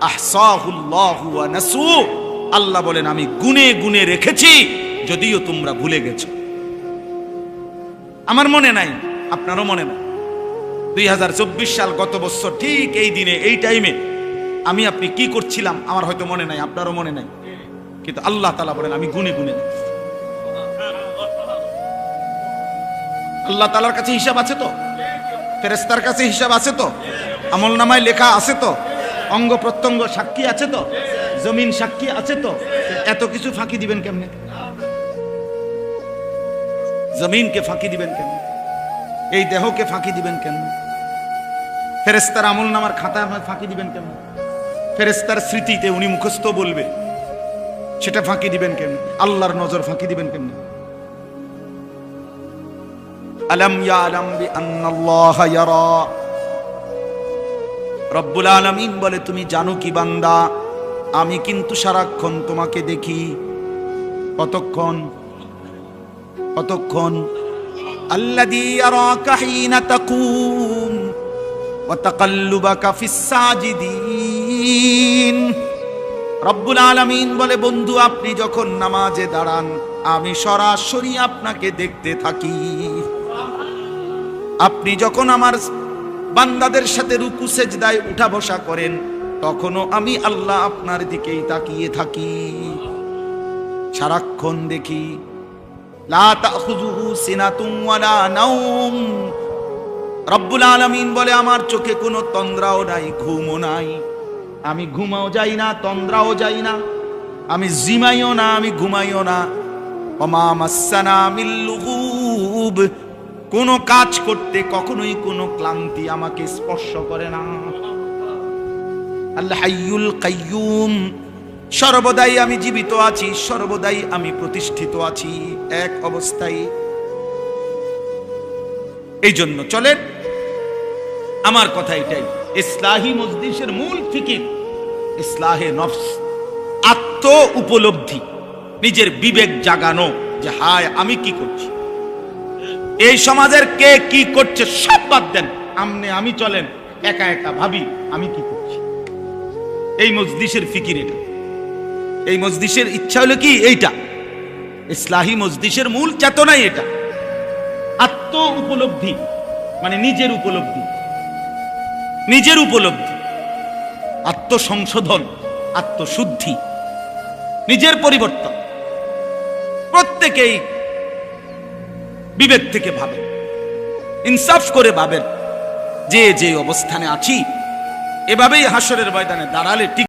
আহসাহুল্লাহু ওয়া নাসু, আল্লাহ বলেন আমি গুনে গুনে রেখেছি, যদিও তোমরা ভুলে গেছো। আমার মনে নাই, আপনারও মনে নাই। 2024 সাল গত বছর ঠিক এই দিনে এই টাইমে আমি আপনি কি করছিলাম আমার হয়তো মনে নাই, আপনারও মনে নাই, কিন্তু আল্লাহ তাআলা বলেন আমি গুনে গুনে রেখেছি। আল্লাহ তাআলার কাছে হিসাব আছে তো, ফেরেশতার কাছে হিসাব আছে তো, আমলনামায় লেখা আছে তো, অঙ্গ প্রত্যঙ্গ সাক্ষী আছে তো, জমিন সাক্ষী আছে তো, এত কিছু ফাঁকি দিবেন কেমনে? জমিনকে ফাঁকি দিবেন কেন? এই দেহকে ফাঁকি দিবেন কেন? ফেরেশতার আমলনামার খাতা ফাঁকি দিবেন কেন? ফেরেশতার স্মৃতিতে উনি মুখস্থ বলবে, সেটা ফাঁকি দিবেন কেন? আল্লাহর নজর ফাঁকি দিবেন কেন? আলাম ইয়ালাম বিআন্নাল্লাহা ইয়ারা, রব্বুল আলামিন বলে তুমি জানো কি বান্দা, আমি কিন্তু সারাক্ষণ তোমাকে দেখি। কতক্ষণ? কতক্ষণ? আল্লাযী ইয়ারাকা হিনা তাকুম ওয়া তাকাল্লুবাকা ফিস সাজিদিন। রব্বুল আলামিন বলে বন্ধু আপনি যখন নামাজে দাঁড়ান আমি সরাসরি আপনাকে দেখতে থাকি। আপনি যখন আমার বান্দাদের সাথে রুকু সেজদায় উঠা বসা করেন তখনও আমি আল্লাহ আপনার দিকেই তাকিয়ে থাকি, সারাক্ষণ দেখি। লা তাখুযুহু সিনাতুন ওয়ালা নাওম, রব্বুল আলামিন বলে আমার চোখে কোনো তন্দ্রাও নাই, ঘুমও নাই। আমি ঘুমাও যাই না, তন্দ্রাও যাই না, আমি জিমাইও না, আমি ঘুমাইও না। ওমা মাসসানা মিল লুগুব, কোনো কাজ করতে কখনোই কোনো ক্লান্তি আমাকে স্পর্শ করে না। আল হাইয়ুল কাইয়ুম, সর্বদাই আমি জীবিত আছি, সর্বদাই আমি প্রতিষ্ঠিত আছি এক অবস্থায়। এই জন্য চলেন, আমার কথা এটাই, ইসলাহি মজলিসের মূল ফিকির ইসলাহে নফস, আত্ম উপলব্ধি, নিজের বিবেক জাগানো যে হায় আমি কি করছি, এই সমাজের কে কি করছে সব বাদ দেন, আমনে আমি চলেন একা একা ভাবি আমি কি করছি। এই মজলিসের ফিকির এটা, এই মজলিসের ইচ্ছা হলো কি এইটা, ইসলাহি মজলিসের মূল চেতনাই এটা। আত্ম উপলব্ধি মানে নিজের উপলব্ধি, নিজের উপলব্ধি, আত্মসংশোধন, আত্মশুদ্ধি, নিজের পরিবর্তন। প্রত্যেকেই বিবেক থেকে ভাবেন, ইনসাফ করে ভাবেন, যে যে অবস্থানে আছি এভাবেই হাসরের ময়দানে দাঁড়ালে ঠিক